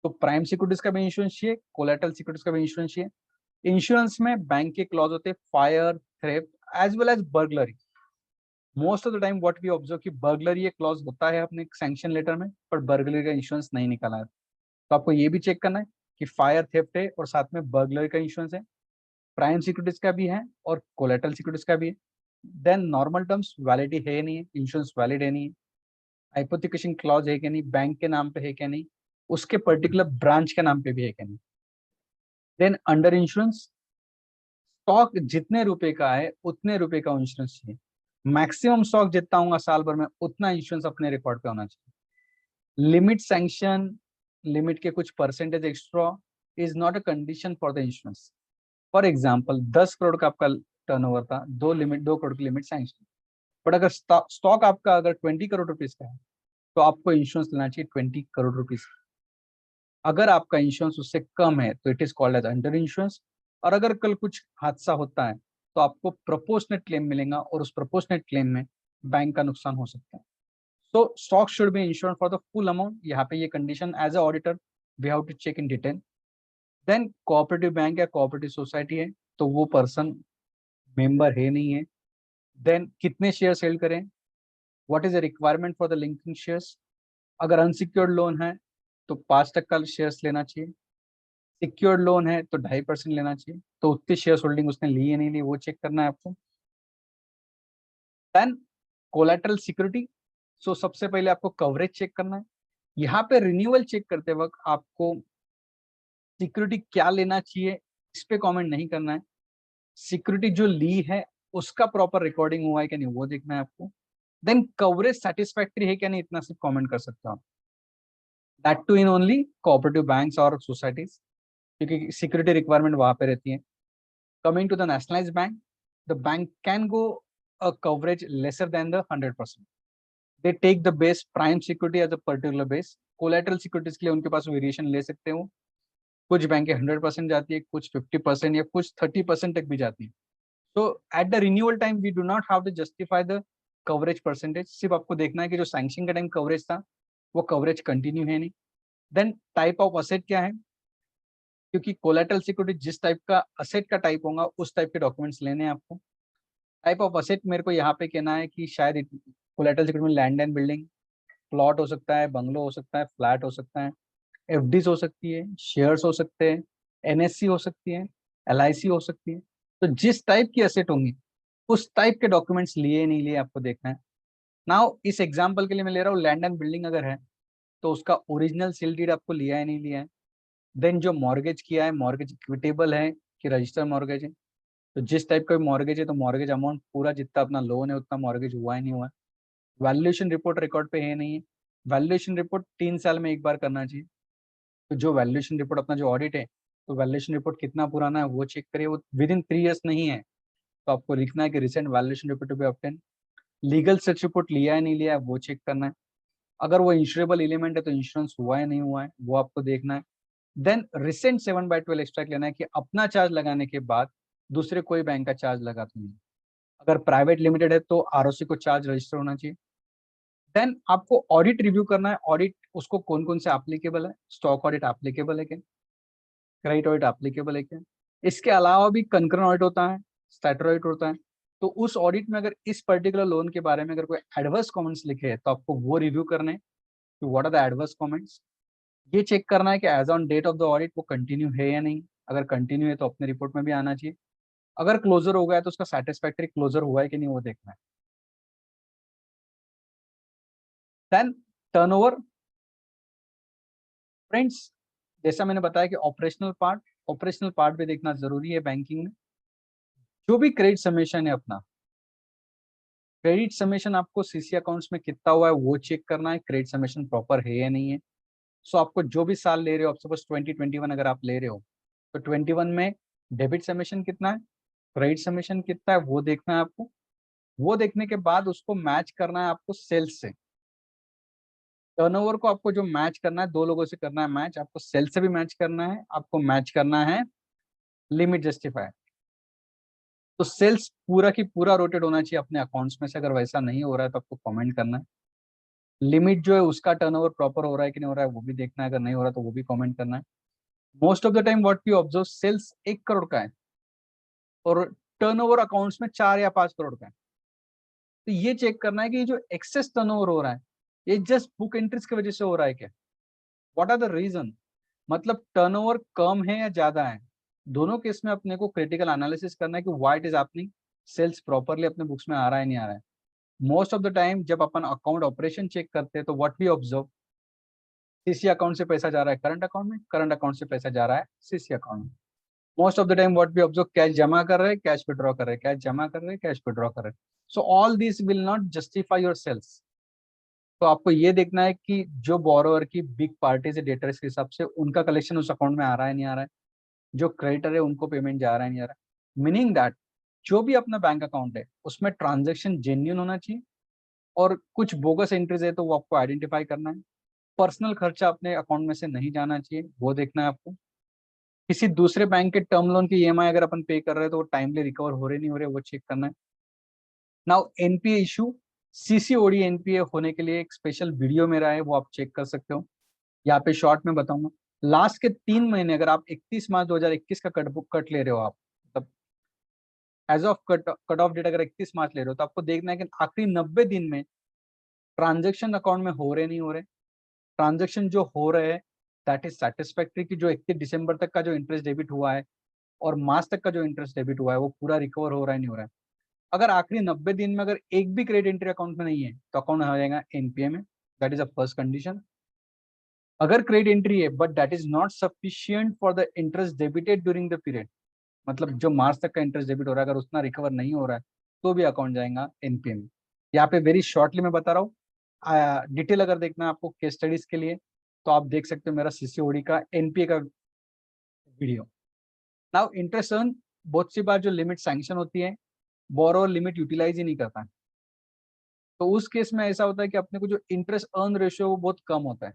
तो प्राइम सिक्योरिटीज का भी इंश्योरेंस चाहिए, कोलेटरल सिक्योरिटीज का भी इंश्योरेंस चाहिए। इंश्योरेंस में बैंक के क्लॉज होते हैं fire, theft as well as burglary. Most of the time what we observe कि बर्गलरी एक क्लॉज होता है अपने सैंक्शन लेटर में, पर बर्गलरी का इंश्योरेंस नहीं निकाला है। तो आपको ये भी चेक करना है कि फायर, थेफ्ट है और साथ में बर्गलरी का इंश्योरेंस है, प्राइम सिक्योरिटीज का भी है और कोलेटरल सिक्योरिटीज का भी है। देन नॉर्मल टर्म्स वैलिडिटी है नहीं है, इंश्योरेंस वैलिड है नहीं है, हाइपोथिकेशन क्लॉज है कि नहीं, बैंक के नाम पे है क्या नहीं, उसके पर्टिकुलर ब्रांच के नाम पे भी है क्या नहीं। देन अंडर इंश्योरेंस, स्टॉक जितने रुपए का है उतने रुपए का इंश्योरेंस चाहिए। मैक्सिमम स्टॉक जितना होगा साल भर में उतना इंश्योरेंस अपने रिकॉर्ड पे होना चाहिए। लिमिट सैंक्शन, लिमिट के कुछ percentage extra is not a condition for the insurance. For example 10 crore का आपका टर्नओवर था, 2 करोड़ की लिमिट सैंक्शन, बट अगर स्टॉक आपका अगर 20 करोड़ रुपीज का है तो आपको इंश्योरेंस लेना चाहिए 20 करोड़ रुपीज। अगर आपका इंश्योरेंस उससे कम है तो it is called as under insurance. और अगर कल कुछ हादसा होता है तो आपको प्रोपोर्शनेट क्लेम मिलेगा और उस प्रोपोर्शनेट क्लेम में बैंक का नुकसान हो सकता है। So stock should be insured for the full amount. यहाँ पे ये condition as a auditor we have to check in detail. Then cooperative bank या कोऑपरेटिव सोसाइटी है तो वो पर्सन मेंबर है नहीं है। देन कितने शेयर सेल करें, what is the requirement for the linking shares. अगर अनसिक्योर्ड लोन है तो 5% शेयर्स लेना चाहिए, सिक्योर्ड लोन है तो 2.5% लेना चाहिए। तो उतनी शेयर होल्डिंग उसने ली है नहीं ली वो चेक करना है आपको। Then collateral security. सो सबसे पहले आपको कवरेज चेक करना है। यहाँ पे रिन्यूअल चेक करते वक्त आपको सिक्योरिटी क्या लेना चाहिए इस पे कमेंट नहीं करना है। सिक्योरिटी जो ली है उसका प्रॉपर रिकॉर्डिंग हुआ है कि नहीं वो देखना है आपको। देन कवरेज सेटिस्फैक्ट्री है क्या नहीं इतना सिर्फ कमेंट कर सकते हो आप। That too in only cooperative banks और सोसाइटीज, क्योंकि सिक्योरिटी रिक्वायरमेंट वहां पे रहती है। Coming to the nationalized bank, the bank can go a coverage lesser than the 100%. They take the base prime security as a particular base. Collateral securities के लिए उनके पास variation ले सकते हो। कुछ बैंक 100% जाती है, कुछ 50% या कुछ 30% तक भी जाती है। तो at the renewal time we do not have to justify the coverage percentage. सिर्फ आपको देखना है कि जो सैंक्शन का टाइम कवरेज था वो कवरेज कंटिन्यू है नहीं। देन टाइप ऑफ असेट क्या है, क्योंकि कोलेटरल सिक्योरिटी जिस टाइप का असेट का टाइप होगा उस टाइप के डॉक्यूमेंट्स लेने हैं आपको। टाइप ऑफ असेट मेरे को यहाँ पे कहना है कि शायद कोलेटरल सिक्योरिटी में लैंड एंड बिल्डिंग, प्लॉट हो सकता है, बंगलो हो सकता है, फ्लैट हो सकता है, एफडीज हो सकती है, शेयर्स हो सकते हैं, एनएससी हो सकती है, एलआईसी हो सकती है। तो जिस टाइप की असेट होंगी उस टाइप के डॉक्यूमेंट्स लिए नहीं लिए आपको देखना है। नाउ इस एग्जाम्पल के लिए मैं ले रहा हूँ लैंड एंड बिल्डिंग अगर है तो उसका ओरिजिनल सील डीड आपको लिया है नहीं लिया है। देन जो मॉर्गेज किया है, मॉर्गेज इक्विटेबल है कि रजिस्टर मॉर्गेज है। तो जिस टाइप का मॉर्गेज है तो मॉर्गेज अमाउंट पूरा जितना अपना लोन है उतना मॉर्गेज हुआ है नहीं हुआ है। वैल्यूएशन रिपोर्ट रिकॉर्ड पे है नहीं है। वैल्यूएशन रिपोर्ट 3 साल में एक बार करना चाहिए। तो जो वैल्यूएशन रिपोर्ट अपना जो ऑडिट है, तो वैल्यूएशन रिपोर्ट कितना पुराना है वो चेक करिए, वो विद इन 3 ईयर्स नहीं है तो आपको लिखना है कि recent valuation report to be obtain. Legal search report लिया है नहीं लिया है वो चेक करना है। अगर वो इंश्योरेबल एलिमेंट है तो इंश्योरेंस हुआ है नहीं हुआ है वो आपको देखना है। देन रिसेंट 7/12 एक्सट्रैक्ट लेना है कि अपना चार्ज लगाने के बाद दूसरे कोई बैंक का चार्ज लगा तो नहीं। अगर प्राइवेट लिमिटेड है तो आरओसी को चार्ज रजिस्टर होना चाहिए। देन आपको ऑडिट रिव्यू करना है। ऑडिट उसको कौन कौन से एप्लीकेबल है, स्टॉक ऑडिट एप्लीकेबल है क्या, क्रेडिट ऑडिट एप्लीकेबल है क्या। इसके अलावा भी कंकरेंट ऑडिट होता है, स्टैट्यूटरी ऑडिट होता है। तो उस ऑडिट में अगर इस पर्टिकुलर लोन के बारे में अगर कोई एडवर्स कमेंट्स लिखे हैं तो आपको वो रिव्यू करने हैं कि what are the adverse comments. ये चेक करना है कि as on date of the audit वो कंटिन्यू है या नहीं। अगर कंटिन्यू है तो अपने रिपोर्ट में भी आना चाहिए। अगर क्लोजर हो गया है तो उसका सेटिस्फैक्टरी क्लोजर हुआ है कि नहीं वो देखना है। Then turnover. फ्रेंड्स, जैसा मैंने बताया कि ऑपरेशनल पार्ट भी देखना जरूरी है बैंकिंग में। जो भी क्रेडिट समेशन है अपना, क्रेडिट समेशन आपको सीसी अकाउंट्स में कितना हुआ है वो चेक करना है, क्रेडिट समेशन प्रॉपर है या नहीं है। सो आपको जो भी साल ले रहे हो, आप सपोज 2021 अगर आप ले रहे हो तो 21 में डेबिट समेशन कितना है, क्रेडिट समेशन कितना है वो देखना है आपको। वो देखने के बाद उसको मैच करना है आपको सेल्स से। टर्नओवर को आपको जो मैच करना है, 2 लोगों से करना है मैच, आपको सेल से भी मैच करना है, आपको मैच करना है लिमिट जस्टिफाई। तो सेल्स पूरा की पूरा रोटेट होना चाहिए अपने अकाउंट्स में से। अगर वैसा नहीं हो रहा है तो आपको कमेंट करना है। लिमिट जो है उसका टर्नओवर प्रॉपर हो रहा है कि नहीं हो रहा है वो भी देखना है। अगर नहीं हो रहा तो वो भी कमेंट करना है। Most of the time what we observe, sales 1 crore का है और टर्नओवर अकाउंट्स में 4 या 5 करोड़ का है। तो ये चेक करना है कि ये जो एक्सेस टर्नओवर हो रहा है ये जस्ट बुक एंट्रीज की वजह से हो रहा है क्या, व्हाट आर द रीजन। मतलब टर्नओवर कम है या ज्यादा है, दोनों केस में अपने को क्रिटिकल एनालिसिस करना है कि why it is happening. Sales properly अपने बुक्स में आ रहा है नहीं आ रहा है। मोस्ट ऑफ द टाइम जब अपन अकाउंट ऑपरेशन चेक करते हैं तो what we observe, CC account से पैसा जा रहा है करंट अकाउंट में, करंट अकाउंट से पैसा जा रहा है सीसी अकाउंट में। Most of the time what we observe, cash जमा कर रहे हैं कैश विड्रॉ कर रहे हैं, कैश जमा कर रहे हैं कैश विड्रॉ कर रहे हैं। So all this will not justify your sales. तो आपको ये देखना है कि जो बोरोवर की बिग पार्टीज है डेटर्स के हिसाब से उनका कलेक्शन उस अकाउंट में आ रहा है नहीं आ रहा है, जो क्रेडिटर है उनको पेमेंट जा रहा है नहीं आ रहा है। मीनिंग दैट जो भी अपना बैंक अकाउंट है उसमें ट्रांजेक्शन जेन्युइन होना चाहिए और कुछ बोगस एंट्रीज है तो वो आपको आइडेंटिफाई करना है। पर्सनल खर्चा अपने अकाउंट में से नहीं जाना चाहिए वो देखना है आपको। किसी दूसरे बैंक के टर्म लोन की ईएमआई अगर अपन पे कर रहे हैं तो वो टाइमली रिकवर हो रहे नहीं हो रहे वो चेक करना है। Now NPA issue, CCOD NPA होने के लिए एक स्पेशल वीडियो मेरा है वो आप चेक कर सकते हो। यहाँ पे शॉर्ट में बताऊंगा। लास्ट के 3 महीने अगर आप 31 मार्च 2021 का कट ले रहे हो आप, तब as of cut off date अगर 31 मार्च ले रहे हो तो आपको देखना है कि आखिरी 90 दिन में ट्रांजेक्शन अकाउंट में हो रहे नहीं हो रहे। ट्रांजेक्शन जो हो रहे हैं दैट इज सेटिस्फैक्ट्री की जो 31 दिसंबर तक का जो इंटरेस्ट डेबिट हुआ है और मार्च तक का जो इंटरेस्ट डेबिट हुआ है वो पूरा रिकवर हो रहा है नहीं हो रहा है। अगर आखिरी 90 दिन में अगर एक भी क्रेडिट एंट्री अकाउंट में नहीं है तो अकाउंट हो जाएगा एनपीए में। That is a first condition. अगर क्रेडिट एंट्री है but that is not sufficient for the interest debited during the period, मतलब जो मार्च तक का इंटरेस्ट डेबिट हो रहा है अगर उतना रिकवर नहीं हो रहा है तो भी अकाउंट जाएगा एनपीए में। यहाँ पे वेरी शॉर्टली मैं बता रहा हूँ। डिटेल अगर देखना है आपको केस स्टडीज के लिए तो आप देख सकते हो मेरा सीसीओडी का एनपीए का वीडियो। नाउ इंटरेस्ट अर्न, बहुत सी बार जो लिमिट सैंक्शन होती है बोरोवर लिमिट यूटिलाइज ही नहीं करता है। तो उस केस में ऐसा होता है कि अपने को जो इंटरेस्ट अर्न रेशियो वो बहुत कम होता है।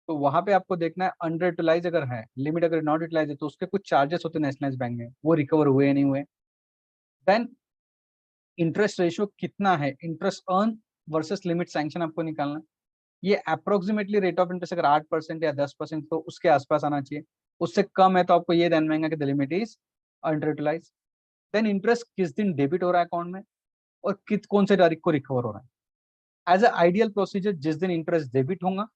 तो वहां पे आपको देखना है अंडर यूटिलाइज अगर है, लिमिट अगर नॉट यूटिलाइज है तो उसके कुछ चार्जेस होते हैं नेशनलाइज बैंक में, वो रिकवर हुए या नहीं हुए। देन इंटरेस्ट रेशियो कितना है, interest earn versus limit sanction आपको निकालना है। ये अप्रोक्सीमेटली रेट ऑफ इंटरेस्ट अगर 8% या 10% तो उसके आसपास आना चाहिए। उससे कम है तो आपको ये ध्यान में कि the limit is under utilise. Then interest किस दिन डेबिट हो रहा है अकाउंट में और कित कौन से तारीख को रिकवर हो रहा है। एज अ आइडियल प्रोसीजर जिस दिन इंटरेस्ट डेबिट होगा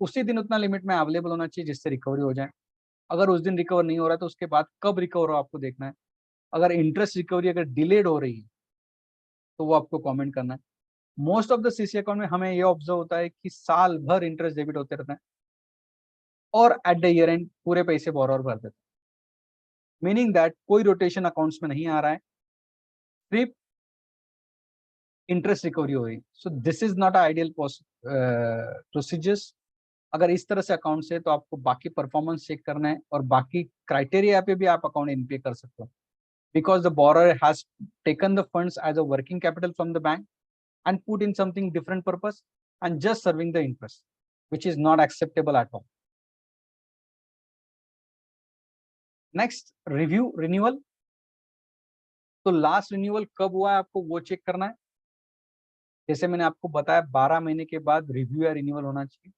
उसी दिन उतना लिमिट में अवेलेबल होना चाहिए जिससे रिकवरी हो जाए। अगर उस दिन रिकवर नहीं हो रहा है तो उसके बाद कब रिकवर हो आपको देखना है। अगर इंटरेस्ट रिकवरी अगर डिलेड हो रही है तो वो आपको कमेंट करना है। Most of the CC account में हमें ये ऑब्जर्व होता है कि साल भर इंटरेस्ट डेबिट होते रहते हैं और एट द ईयर एंड पूरे पैसे बोरोवर भर देते हैं। मीनिंग दैट कोई रोटेशन अकाउंट्स में नहीं आ रहा है, सिर्फ इंटरेस्ट रिकवरी हो रही। सो this is not ideal procedures. अगर इस तरह से अकाउंट है तो आपको बाकी परफॉर्मेंस चेक करना है और बाकी क्राइटेरिया पे भी आप अकाउंट एनपीए कर सकते हो, because the borrower has taken the funds as a working capital from the bank and put in something different purpose and just serving the interest, which is not acceptable at all. Next, review renewal. तो last renewal कब हुआ है आपको वो check करना है। जैसे मैंने आपको बताया 12 महीने के बाद रिव्यू या रिन्यूअल होना चाहिए।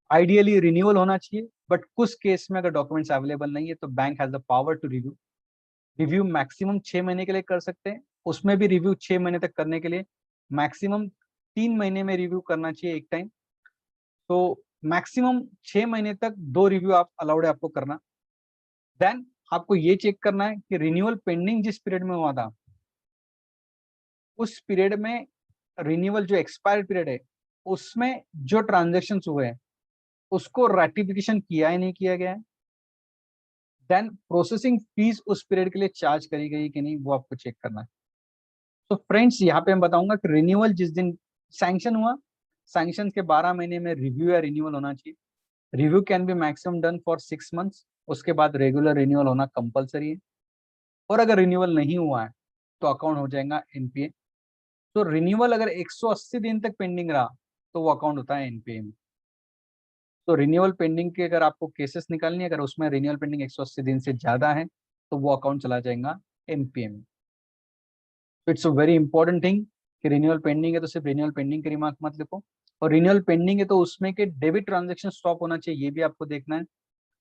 आइडियली रिन्यूअल होना चाहिए, बट कुछ केस में अगर डॉक्यूमेंट्स अवेलेबल नहीं है तो bank has the power to review. Review maximum 6 महीने के लिए कर सकते हैं, उसमें भी रिव्यू 6 महीने तक करने के लिए मैक्सिमम 3 महीने में रिव्यू करना चाहिए एक टाइम। तो मैक्सिमम 6 महीने तक 2 रिव्यू आप अलाउड है आपको करना। देन आपको ये चेक करना है कि रिन्यूअल पेंडिंग जिस पीरियड में हुआ था उस पीरियड में रिन्यूअल जो एक्सपायर पीरियड है उसमें जो ट्रांजेक्शन हुए हैं उसको रेटिफिकेशन किया ही नहीं किया गया है। देन प्रोसेसिंग फीस उस पीरियड के लिए चार्ज करी गई कि नहीं वो आपको चेक करना है। तो फ्रेंड्स यहाँ पे मैं बताऊंगा कि रिन्यूअल जिस दिन सैंक्शन हुआ, सैंक्शन के 12 महीने में रिव्यू या रिन्यूअल होना चाहिए। Review can B maximum done for 6 months, उसके बाद रेगुलर रिन्यूअल होना कंपलसरी है। और अगर रिन्यूअल नहीं हुआ है तो अकाउंट हो जाएगा एनपीए। तो रिन्यूअल अगर 180 दिन तक पेंडिंग रहा तो वो अकाउंट होता है एनपीए में। तो रिन्यूअल पेंडिंग के अगर आपको केसेस निकालनी है, अगर उसमें रिन्यूअल पेंडिंग 180 दिन से ज्यादा है तो वो अकाउंट चला जाएगा एनपीए में। तो it's a very important thing कि रिन्यूअल पेंडिंग है तो सिर्फ रिन्यूअल पेंडिंग के रिमार्क मत लिखो, और रिन्यूअल पेंडिंग है तो उसमें के डेबिट ट्रांजेक्शन स्टॉप होना चाहिए, ये भी आपको देखना है।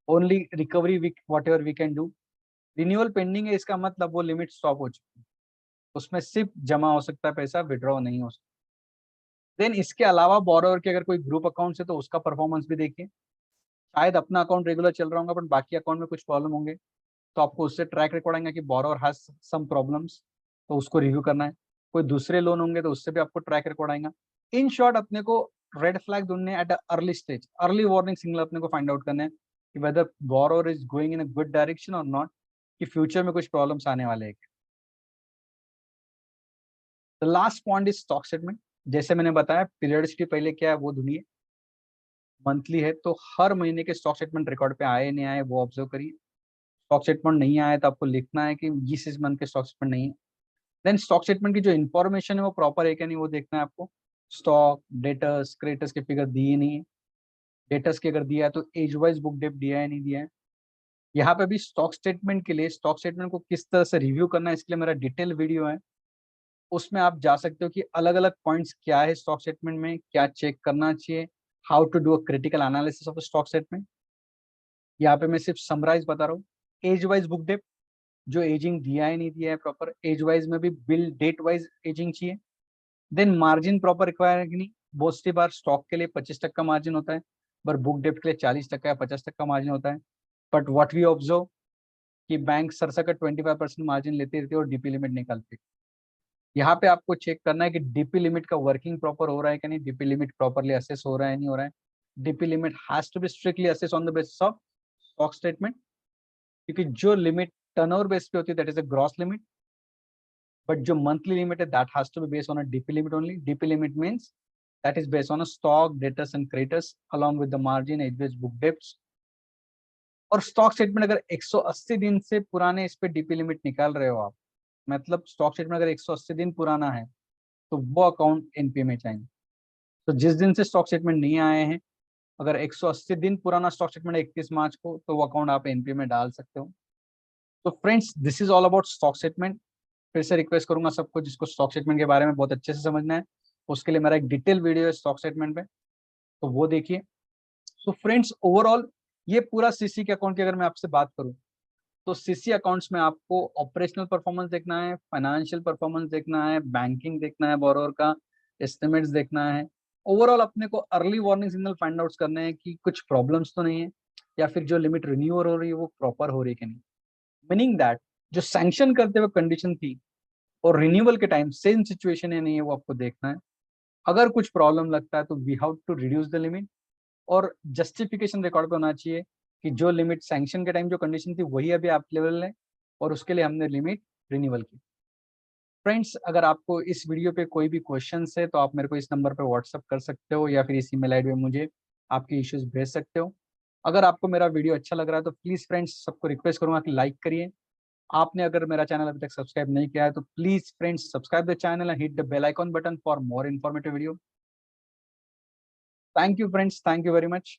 Only recovery we whatever we can do. Renewal pending है इसका मतलब वो लिमिट स्टॉप हो चुकी है, उसमें सिर्फ जमा हो सकता है पैसा, विड्रॉ नहीं हो सकता। देन इसके अलावा बोरोवर के अगर कोई ग्रुप अकाउंट है तो उसका परफॉर्मेंस भी देखिए। शायद अपना अकाउंट रेगुलर चल रहा होगा बट बाकी अकाउंट में कुछ प्रॉब्लम होंगे, तो आपको उससे ट्रैक रिकॉर्ड आएंगे कि बोरोवर हैज सम प्रॉब्लम्स, तो उसको रिव्यू करना है। कोई दूसरे लोन होंगे तो उससे भी आपको ट्रैक रिकॉर्ड आएगा। इन शॉर्ट अपने को रेड फ्लैग ढूंढने at early stage, early warning signal अपने को फाइंड आउट करने हैं कि whether borrower is going in a good direction और नॉट, कि फ्यूचर में कुछ प्रॉब्लम्स आने वाले हैं। The last point is stock statement. जैसे मैंने बताया पीरियडिसिटी पहले क्या है वो ढूंढिए। मंथली है तो हर महीने के स्टॉक स्टेटमेंट रिकॉर्ड पे आए नहीं आए वो ऑब्जर्व करिए। स्टॉक स्टेटमेंट नहीं आया तो आपको लिखना है कि इस मंथ के स्टॉक स्टेटमेंट नहीं है। देन स्टॉक स्टेटमेंट की जो इन्फॉर्मेशन है वो प्रॉपर है क्या नहीं वो देखना है आपको। स्टॉक डेटर्स क्रेडिटर्स के फिगर दिए नहीं है, डेटर्स के अगर दिया है तो एज वाइज बुक डेट दिया है नहीं दिया है। यहाँ पे भी स्टॉक स्टेटमेंट के लिए स्टॉक स्टेटमेंट को किस तरह से रिव्यू करना है इसके लिए मेरा डिटेल वीडियो है, उसमें आप जा सकते हो कि अलग अलग पॉइंट्स क्या है स्टॉक स्टेटमेंट में, क्या चेक करना चाहिए, how to do a critical analysis of stock statement. यहाँ पे मैं सिर्फ समराइज बता रहा हूँ। एज वाइज बुक डेट, जो एजिंग दिया है नहीं दिया है प्रॉपर, एज वाइज में भी बिल डेट वाइज एजिंग चाहिए। देन मार्जिन प्रॉपर रिक्वायर है कि नहीं। बहुत सी बार स्टॉक के लिए 25% का मार्जिन होता है, पर बुक डेप्ट के लिए 40% या 50% का मार्जिन होता है। बट व्हाट वी ऑब्जर्व कि बैंक सरसकट 25% मार्जिन लेती रहती है और डीपी लिमिट निकालती है। यहाँ पे आपको चेक करना है कि डीपी लिमिट का वर्किंग प्रॉपर हो रहा है कि नहीं, डीपी लिमिट प्रॉपरली असेस हो रहा है नहीं हो रहा है। DP limit has to be strictly assess on the basis of stock statement, क्योंकि जो लिमिट टर्नओवर बेस पे होती है that is a gross limit, but जो मंथली लिमिट है that has to be based on a DP limit only. DP limit means that is based on a stock debtors and creditors along with the margin age based book debts। और stock statement अगर 180 दिन से पुराने इस पे DP limit निकाल रहे हो आप, मतलब स्टॉक स्टेटमेंट अगर 180 दिन पुराना है तो वो अकाउंट एनपीए में जाएंगे। तो जिस दिन से स्टॉक स्टेटमेंट नहीं आए हैं, अगर 180 दिन पुराना स्टॉक स्टेटमेंट 31 मार्च को, तो वो अकाउंट आप एनपीए में डाल सकते हो। तो friends this is all about stock statement. फिर से रिक्वेस्ट करूंगा सबको जिसको स्टॉक स्टेटमेंट के बारे में बहुत अच्छे से समझना है, उसके लिए मेरा एक डिटेल वीडियो है स्टॉक स्टेटमेंट पे, तो वो देखिए। तो फ्रेंड्स ओवरऑल ये पूरा सीसी के अकाउंट की अगर मैं आपसे बात करूं तो सीसी अकाउंट्स में आपको ऑपरेशनल परफॉर्मेंस देखना है, फाइनेंशियल परफॉर्मेंस देखना है, बैंकिंग देखना है, बोरोवर का एस्टिमेट्स देखना है। ओवरऑल अपने को early warning signal find out करने हैं कि कुछ प्रॉब्लम्स तो नहीं है, या फिर जो लिमिट रिन्यूअल हो रही है वो प्रॉपर हो रही है कि नहीं। मीनिंग दैट जो सैंक्शन करते हुए कंडीशन थी और रिन्यूअल के टाइम सेम सिचुएशन है नहीं है वो आपको देखना है। अगर कुछ प्रॉब्लम लगता है तो we have to reduce the limit, और जस्टिफिकेशन रिकॉर्ड पे होना चाहिए कि जो लिमिट सैंक्शन के टाइम जो कंडीशन थी वही अभी अवेलेबल है, और उसके लिए हमने लिमिट रिन्यूअल की। फ्रेंड्स, अगर आपको इस वीडियो पे कोई भी क्वेश्चन है तो आप मेरे को इस नंबर पे व्हाट्सअप कर सकते हो या फिर इस ईमेल आईडी पे मुझे आपके इश्यूज भेज सकते हो। अगर आपको मेरा वीडियो अच्छा लग रहा है तो प्लीज़ फ्रेंड्स, सबको रिक्वेस्ट करूंगा कि लाइक करिए। आपने अगर मेरा चैनल अभी तक सब्सक्राइब नहीं किया है तो please friends subscribe the channel and hit the bell icon button for more informative video. Thank you friends, thank you very much.